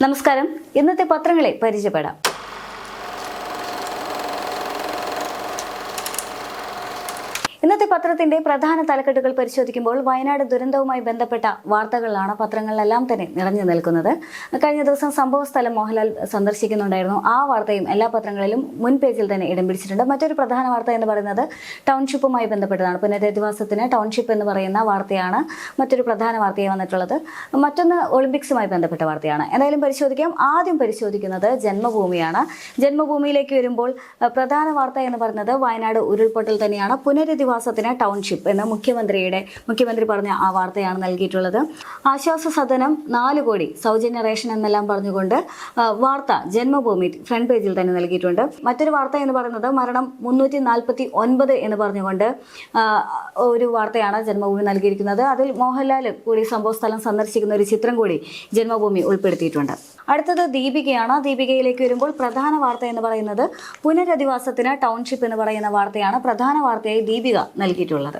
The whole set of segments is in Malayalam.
നമസ്കാരം. ഇന്നത്തെ പത്രങ്ങളെ പരിചയപ്പെടാം. ഇന്നത്തെ പത്രത്തിന്റെ പ്രധാന തലക്കെട്ടുകൾ പരിശോധിക്കുമ്പോൾ വയനാട് ദുരന്തവുമായി ബന്ധപ്പെട്ട വാർത്തകളാണ് പത്രങ്ങളിലെല്ലാം തന്നെ നിറഞ്ഞു നിൽക്കുന്നത്. കഴിഞ്ഞ ദിവസം സംഭവ സ്ഥലം മോഹൻലാൽ സന്ദർശിക്കുന്നുണ്ടായിരുന്നു. ആ വാർത്തയും എല്ലാ പത്രങ്ങളിലും മുൻ പേജിൽ തന്നെ ഇടം പിടിച്ചിട്ടുണ്ട്. മറ്റൊരു പ്രധാന വാർത്ത എന്ന് പറയുന്നത് ടൗൺഷിപ്പുമായി ബന്ധപ്പെട്ടതാണ്. പുനരധിവാസത്തിന് ടൗൺഷിപ്പ് എന്ന് പറയുന്ന വാർത്തയാണ് മറ്റൊരു പ്രധാന വാർത്തയായി വന്നിട്ടുള്ളത്. മറ്റൊന്ന് ഒളിമ്പിക്സുമായി ബന്ധപ്പെട്ട വാർത്തയാണ്. എന്തായാലും പരിശോധിക്കാം. ആദ്യം പരിശോധിക്കുന്നത് ജന്മഭൂമിയാണ്. ജന്മഭൂമിയിലേക്ക് വരുമ്പോൾ പ്രധാന വാർത്ത എന്ന് പറയുന്നത് വയനാട് ഉരുൾപൊട്ടൽ തന്നെയാണ്. പുനരധിവാസത്തിന് ടൗൺഷിപ്പ് എന്ന് മുഖ്യമന്ത്രി പറഞ്ഞ ആ വാർത്തയാണ് നൽകിയിട്ടുള്ളത്. ആശ്വാസ സദനം 4 കോടി സൗജന്യ റേഷൻ എന്നെല്ലാം പറഞ്ഞുകൊണ്ട് വാർത്ത ജന്മഭൂമി ഫ്രണ്ട് പേജിൽ തന്നെ നൽകിയിട്ടുണ്ട്. മറ്റൊരു വാർത്ത എന്ന് പറയുന്നത് മരണം 349 എന്ന് പറഞ്ഞുകൊണ്ട് ഒരു വാർത്തയാണ് ജന്മഭൂമി നൽകിയിരിക്കുന്നത്. അതിൽ മോഹൻലാൽ കൂടി സംഭവ സ്ഥലം സന്ദർശിക്കുന്ന ഒരു ചിത്രം കൂടി ജന്മഭൂമി ഉൾപ്പെടുത്തിയിട്ടുണ്ട്. അടുത്തത് ദീപികയാണ്. ദീപികയിലേക്ക് വരുമ്പോൾ പ്രധാന വാർത്ത എന്ന് പറയുന്നത് പുനരധിവാസത്തിന് ടൗൺഷിപ്പ് എന്ന് പറയുന്ന വാർത്തയാണ് പ്രധാന വാർത്തയായി ദീപിക നൽകിയിട്ടുള്ളത്.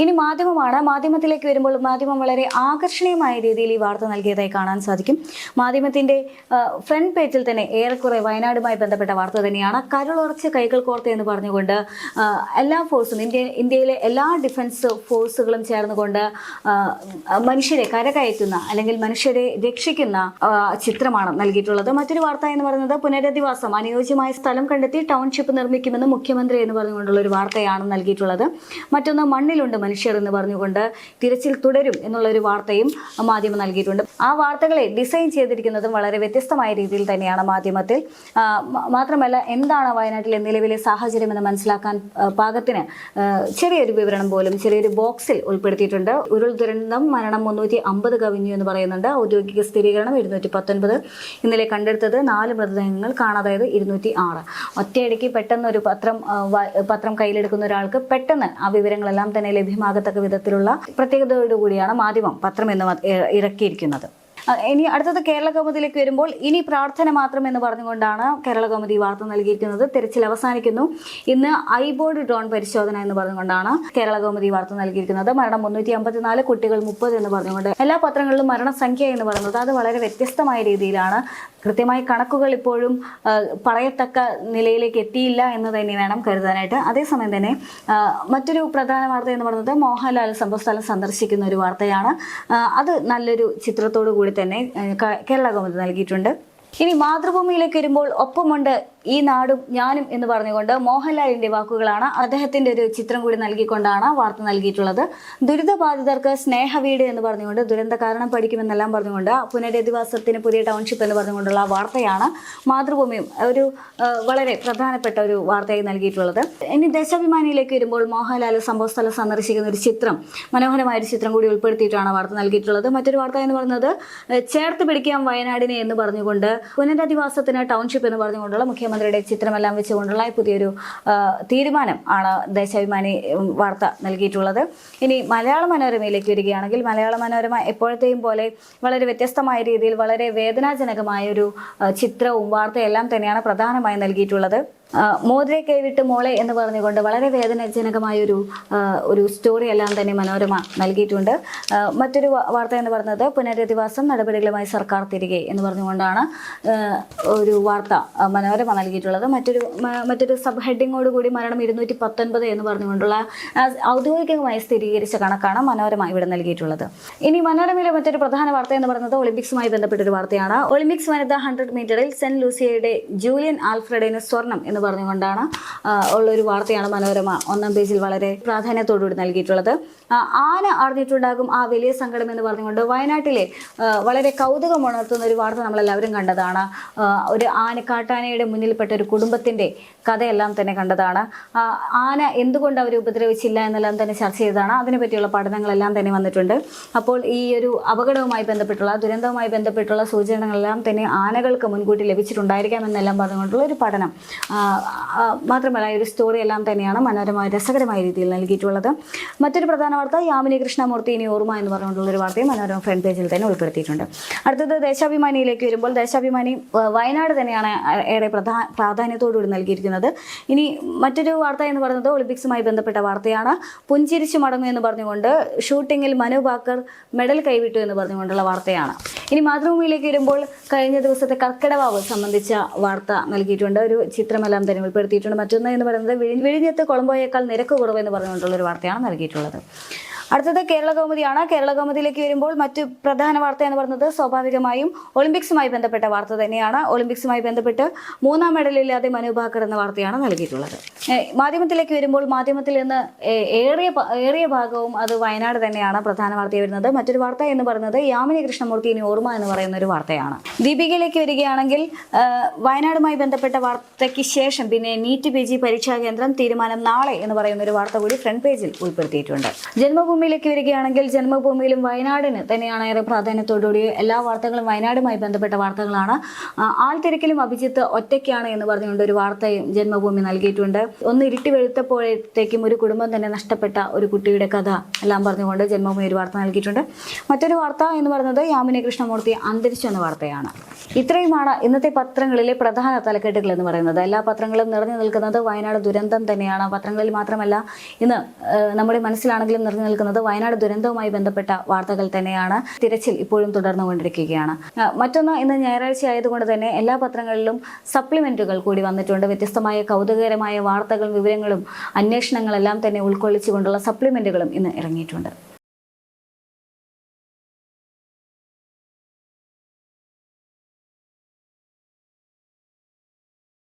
ഇനി മാധ്യമമാണ്. മാധ്യമത്തിലേക്ക് വരുമ്പോൾ മാധ്യമം വളരെ ആകർഷണീയമായ രീതിയിൽ ഈ വാർത്ത നൽകിയതായി കാണാൻ സാധിക്കും. മാധ്യമത്തിന്റെ ഫ്രണ്ട് പേജിൽ തന്നെ ഏറെക്കുറെ വയനാടുമായി ബന്ധപ്പെട്ട വാർത്ത തന്നെയാണ്. കരുളുറച്ച് കൈകൾ കോർത്ത് എന്ന് പറഞ്ഞുകൊണ്ട് എല്ലാ ഫോഴ്സും ഇന്ത്യയിലെ എല്ലാ ഡിഫൻസ് ഫോഴ്സുകളും ചേർന്നുകൊണ്ട് മനുഷ്യരെ കരകയറ്റുന്ന അല്ലെങ്കിൽ മനുഷ്യരെ രക്ഷിക്കുന്ന ചിത്രമാണ് നൽകിയിട്ടുള്ളത്. മറ്റൊരു വാർത്ത എന്ന് പറയുന്നത് പുനരധിവാസം അനുയോജ്യമായ സ്ഥലം കണ്ടെത്തി ടൗൺഷിപ്പ് നിർമ്മിക്കുമെന്ന് മുഖ്യമന്ത്രി എന്ന് പറഞ്ഞുകൊണ്ടുള്ള ഒരു വാർത്തയാണ് നൽകിയിട്ടുള്ളത്. മറ്റൊന്ന് മണ്ണിലുണ്ട് മനുഷ്യർ എന്ന് പറഞ്ഞുകൊണ്ട് തിരച്ചിൽ തുടരും എന്നുള്ള ഒരു വാർത്തയും മാധ്യമം നൽകിയിട്ടുണ്ട്. ആ വാർത്തകളെ ഡിസൈൻ ചെയ്തിരിക്കുന്നതും വളരെ വ്യത്യസ്തമായ രീതിയിൽ തന്നെയാണ് മാധ്യമത്തിൽ. മാത്രമല്ല എന്താണ് വയനാട്ടിലെ നിലവിലെ സാഹചര്യം എന്ന് മനസ്സിലാക്കാൻ പാകത്തിന് ചെറിയൊരു വിവരണം പോലും ചെറിയൊരു ബോക്സിൽ ഉൾപ്പെടുത്തിയിട്ടുണ്ട്. ഉരുൾ ദുരന്തം മരണം 350 കവിഞ്ഞു എന്ന് പറയുന്നുണ്ട്. ഔദ്യോഗിക സ്ഥിരീകരണം 219. ഇന്നലെ കണ്ടെടുത്തത് 4 മൃതദേഹങ്ങൾ, കാണാതായത് 206. ഒറ്റയടിക്ക് പെട്ടെന്ന് ഒരു പത്രം കയ്യിലെടുക്കുന്ന ഒരാൾക്ക് പെട്ടെന്ന് ആ വിവരങ്ങളെല്ലാം തന്നെ ലഭ്യമാകത്തക്ക വിധത്തിലുള്ള പ്രത്യേകതയോടുകൂടിയാണ് മാധ്യമം പത്രം എന്ന് ഇറക്കിയിരിക്കുന്നത്. ഇനി അടുത്തത് കേരള കൗമുദിയിലേക്ക് വരുമ്പോൾ ഇനി പ്രാർത്ഥന മാത്രം എന്ന് പറഞ്ഞുകൊണ്ടാണ് കേരള കൗമുദി വാർത്ത നൽകിയിരിക്കുന്നത്. തെരച്ചിൽ അവസാനിക്കുന്നു, ഇന്ന് ഐബോർഡ് ഡ്രോൺ പരിശോധന എന്ന് പറഞ്ഞുകൊണ്ടാണ് കേരള കൗമുദി വാർത്ത നൽകിയിരിക്കുന്നത്. മരണം 354, കുട്ടികൾ 30 എന്ന് പറഞ്ഞുകൊണ്ട് എല്ലാ പത്രങ്ങളിലും മരണസംഖ്യ എന്ന് പറയുന്നത് അത് വളരെ വ്യത്യസ്തമായ രീതിയിലാണ്. കൃത്യമായി കണക്കുകൾ ഇപ്പോഴും പറയത്തക്ക നിലയിലേക്ക് എത്തിയില്ല എന്ന് തന്നെ വേണം കരുതാനായിട്ട്. അതേസമയം തന്നെ മറ്റൊരു പ്രധാന വാർത്ത എന്ന് പറയുന്നത് മോഹൻലാൽ സംഭവസ്ഥലം സന്ദർശിക്കുന്ന ഒരു വാർത്തയാണ്. അത് നല്ലൊരു ചിത്രത്തോടു കൂടി തന്നെ കേരള കൗമുദി നൽകിയിട്ടുണ്ട്. ഇനി മാതൃഭൂമിയിലേക്ക് വരുമ്പോൾ ഒപ്പമുണ്ട് ഈ നാടും ഞാനും എന്ന് പറഞ്ഞുകൊണ്ട് മോഹൻലാലിന്റെ വാക്കുകളാണ്. അദ്ദേഹത്തിന്റെ ഒരു ചിത്രം കൂടി നൽകിക്കൊണ്ടാണ് വാർത്ത നൽകിയിട്ടുള്ളത്. ദുരിതബാധിതർക്ക് സ്നേഹവീട് എന്ന് പറഞ്ഞുകൊണ്ട് ദുരന്ത കാരണം പഠിക്കുമെന്നെല്ലാം പറഞ്ഞുകൊണ്ട് പുനരധിവാസത്തിന് പുതിയ ടൗൺഷിപ്പ് എന്ന് പറഞ്ഞുകൊണ്ടുള്ള വാർത്തയാണ് മാതൃഭൂമി ഒരു വളരെ പ്രധാനപ്പെട്ട ഒരു വാർത്തയായി നൽകിയിട്ടുള്ളത്. ഇനി ദേശാഭിമാനിയിലേക്ക് വരുമ്പോൾ മോഹൻലാൽ സംഭവസ്ഥലം സന്ദർശിക്കുന്ന ഒരു ചിത്രം, മനോഹരമായ ഒരു ചിത്രം കൂടി ഉൾപ്പെടുത്തിയിട്ടാണ് വാർത്ത നൽകിയിട്ടുള്ളത്. മറ്റൊരു വാർത്ത എന്ന് പറയുന്നത് ചേർത്ത് പിടിക്കാം വയനാടിനെ എന്ന് പറഞ്ഞുകൊണ്ട് പുനരധിവാസത്തിന് ടൗൺഷിപ്പ് എന്ന് പറഞ്ഞുകൊണ്ടുള്ള മുഖ്യമന്ത്രിയുടെ ചിത്രമെല്ലാം വെച്ചുകൊണ്ടുള്ള പുതിയൊരു തീരുമാനം ആണ് ദേശാഭിമാനി വാർത്ത നൽകിയിട്ടുള്ളത്. ഇനി മലയാള മനോരമയിലേക്ക് വരികയാണെങ്കിൽ മലയാള മനോരമ എപ്പോഴത്തെയും പോലെ വളരെ വ്യത്യസ്തമായ രീതിയിൽ വളരെ വേദനാജനകമായ ഒരു ചിത്രവും വാർത്തയെല്ലാം തന്നെയാണ് പ്രധാനമായി നൽകിയിട്ടുള്ളത്. മോതിരെ കൈവിട്ട് മോളെ എന്ന് പറഞ്ഞുകൊണ്ട് വളരെ വേദനാജനകമായ ഒരു സ്റ്റോറി എല്ലാം തന്നെ മനോരമ നൽകിയിട്ടുണ്ട്. മറ്റൊരു വാർത്ത എന്ന് പറയുന്നത് പുനരധിവാസം നടപടികളുമായി സർക്കാർ തിരികെ എന്ന് പറഞ്ഞുകൊണ്ടാണ് ഒരു വാർത്ത മനോരമ നൽകിയിട്ടുള്ളത്. മറ്റൊരു സബ് ഹെഡിങ്ങോടുകൂടി മരണം 219 എന്ന് പറഞ്ഞുകൊണ്ടുള്ള ഔദ്യോഗികമായി സ്ഥിരീകരിച്ച കണക്കാണ് മനോരമ ഇവിടെ നൽകിയിട്ടുള്ളത്. ഇനി മനോരമയിലെ മറ്റൊരു പ്രധാന വാർത്ത എന്ന് പറയുന്നത് ഒളിമ്പിക്സുമായി ബന്ധപ്പെട്ടൊരു വാർത്തയാണ്. ഒളിമ്പിക്സ് വനിതാ 100 മീറ്ററിൽ സെന്റ് ലൂസിയയുടെ ജൂലിയൻ ആൽഫ്രഡിന് സ്വർണം എന്ന് പറഞ്ഞുകൊണ്ടാണ് ഉള്ളൊരു വാർത്തയാണ് മനോരമ 1-ാം പേജിൽ വളരെ പ്രാധാന്യത്തോടുകൂടി നൽകിയിട്ടുള്ളത്. ആന അറിഞ്ഞിട്ടുണ്ടാകും ആ വലിയ സങ്കടം എന്ന് പറഞ്ഞുകൊണ്ട് വയനാട്ടിലെ വളരെ കൗതുകമുണർത്തുന്ന ഒരു വാർത്ത നമ്മളെല്ലാവരും കണ്ടതാണ്. ഒരു കാട്ടാനയുടെ മുന്നിൽപ്പെട്ട ഒരു കുടുംബത്തിന്റെ കഥയെല്ലാം തന്നെ കണ്ടതാണ്. ആന എന്തുകൊണ്ട് അവർ ഉപദ്രവിച്ചില്ല എന്നെല്ലാം തന്നെ ചർച്ച ചെയ്തതാണ്. അതിനെപ്പറ്റിയുള്ള പഠനങ്ങളെല്ലാം തന്നെ വന്നിട്ടുണ്ട്. അപ്പോൾ ഈ ഒരു അപകടവുമായി ബന്ധപ്പെട്ടുള്ള ദുരന്തവുമായി ബന്ധപ്പെട്ടുള്ള സൂചനകളെല്ലാം തന്നെ ആനകൾക്ക് മുൻകൂട്ടി ലഭിച്ചിട്ടുണ്ടായിരിക്കാം എന്നെല്ലാം പറഞ്ഞുകൊണ്ടുള്ള ഒരു പഠനം മാത്രമല്ല ഈ ഒരു സ്റ്റോറി എല്ലാം തന്നെയാണ് മനോരമ രസകരമായ രീതിയിൽ നൽകിയിട്ടുള്ളത്. മറ്റൊരു പ്രധാന വാർത്ത യാമിനി കൃഷ്ണമൂർത്തി ഇനി ഓർമ്മ എന്ന് പറഞ്ഞുകൊണ്ടുള്ളൊരു വാർത്തയും മനോരമ ഫ്രണ്ട് പേജിൽ തന്നെ ഉൾപ്പെടുത്തിയിട്ടുണ്ട്. അടുത്തത് ദേശാഭിമാനിയിലേക്ക് വരുമ്പോൾ ദേശാഭിമാനി വയനാട് തന്നെയാണ് ഏറെ പ്രാധാന്യത്തോടുകൂടി നൽകിയിരിക്കുന്നത്. ഇനി മറ്റൊരു വാർത്ത എന്ന് പറയുന്നത് ഒളിമ്പിക്സുമായി ബന്ധപ്പെട്ട വാർത്തയാണ്. പുഞ്ചിരിച്ചു മടങ്ങും എന്ന് പറഞ്ഞുകൊണ്ട് ഷൂട്ടിങ്ങിൽ മനു ഭാക്കർ മെഡൽ കൈവിട്ടു എന്ന് പറഞ്ഞുകൊണ്ടുള്ള വാർത്തയാണ്. ഇനി മാതൃഭൂമിയിലേക്ക് വരുമ്പോൾ കഴിഞ്ഞ ദിവസത്തെ കർക്കിടവാവ് സംബന്ധിച്ച വാർത്ത നൽകിയിട്ടുണ്ട്. ഒരു ചിത്രമെല്ലാം തന്നെ ഉൾപ്പെടുത്തിയിട്ടുണ്ട്. മറ്റൊന്ന് എന്ന് പറയുന്നത് വിഴിഞ്ഞത്ത് കൊളംബോയേക്കാൾ നിരക്ക് കുറവെന്ന് പറഞ്ഞുകൊണ്ടുള്ളൊരു വാർത്തയാണ് നൽകിയിട്ടുള്ളത്. അടുത്തത് കേരള കൗമുദിയാണ്. കേരള കൗമുദിയിലേക്ക് വരുമ്പോൾ മറ്റു പ്രധാന വാർത്ത എന്ന് പറയുന്നത് സ്വാഭാവികമായും ഒളിമ്പിക്സുമായി ബന്ധപ്പെട്ട വാർത്ത തന്നെയാണ്. ഒളിമ്പിക്സുമായി ബന്ധപ്പെട്ട് 3ാം മെഡലില്ലാതെ മനു ഭാക്കർ എന്ന വാർത്തയാണ് നൽകിയിട്ടുള്ളത്. മാധ്യമത്തിലേക്ക് വരുമ്പോൾ മാധ്യമത്തിൽ നിന്ന് ഏറിയ ഭാഗവും അത് വയനാട് തന്നെയാണ് പ്രധാന വാർത്തയായി വരുന്നത്. മറ്റൊരു വാർത്ത എന്ന് പറയുന്നത് യാമിനി കൃഷ്ണമൂർത്തി ഇനി ഓർമ്മ എന്ന് പറയുന്ന ഒരു വാർത്തയാണ്. ദീപികയിലേക്ക് വരികയാണെങ്കിൽ വയനാടുമായി ബന്ധപ്പെട്ട വാർത്തയ്ക്ക് ശേഷം പിന്നെ നീറ്റ് PG പരീക്ഷാ കേന്ദ്രം തീരുമാനം നാളെ എന്ന് പറയുന്ന ഒരു വാർത്ത കൂടി ഫ്രണ്ട് പേജിൽ ഉൾപ്പെടുത്തിയിട്ടുണ്ട്. ജന്മഭൂമിയിലേക്ക് വരികയാണെങ്കിൽ ജന്മഭൂമിയിലും വയനാടിന് തന്നെയാണ് ഏറെ പ്രാധാന്യത്തോടുകൂടി എല്ലാ വാർത്തകളും വയനാടുമായി ബന്ധപ്പെട്ട വാർത്തകളാണ്. ആൾത്തിരക്കിലും അഭിജിത്ത് ഒറ്റയ്ക്കാണ് എന്ന് പറഞ്ഞുകൊണ്ട് ഒരു വാർത്തയും ജന്മഭൂമി നൽകിയിട്ടുണ്ട്. ഒന്ന് ഇരുട്ടി വെളുത്തപ്പോഴത്തേക്കും ഒരു കുടുംബം തന്നെ നഷ്ടപ്പെട്ട ഒരു കുട്ടിയുടെ കഥ എല്ലാം പറഞ്ഞുകൊണ്ട് ജന്മഭൂമി ഒരു വാർത്ത നൽകിയിട്ടുണ്ട്. മറ്റൊരു വാർത്ത എന്ന് പറയുന്നത് യാമിനി കൃഷ്ണമൂർത്തി അന്തരിച്ചു എന്ന വാർത്തയാണ്. ഇത്രയുമാണ് ഇന്നത്തെ പത്രങ്ങളിലെ പ്രധാന തലക്കെട്ടുകൾ എന്ന് പറയുന്നത്. എല്ലാ പത്രങ്ങളും നിറഞ്ഞു നിൽക്കുന്നത് വയനാട് ദുരന്തം തന്നെയാണ്. പത്രങ്ങളിൽ മാത്രമല്ല, ഇന്ന് നമ്മുടെ മനസ്സിലാണെങ്കിലും നിറഞ്ഞു നിൽക്കുന്നത് വയനാട് ദുരന്തവുമായി ബന്ധപ്പെട്ട വാർത്തകൾ തന്നെയാണ്. തിരച്ചിൽ ഇപ്പോഴും തുടർന്നുകൊണ്ടിരിക്കുകയാണ്. മറ്റൊന്ന്, ഇന്ന് ഞായറാഴ്ച ആയതുകൊണ്ട് തന്നെ എല്ലാ പത്രങ്ങളിലും സപ്ലിമെന്റുകൾ കൂടി വന്നിട്ടുണ്ട്. വ്യത്യസ്തമായ കൗതുകകരമായ വാർത്തകളും വിവരങ്ങളും അന്വേഷണങ്ങളെല്ലാം തന്നെ ഉൾക്കൊള്ളിച്ചുകൊണ്ടുള്ള സപ്ലിമെന്റുകളും ഇന്ന് ഇറങ്ങിയിട്ടുണ്ട്.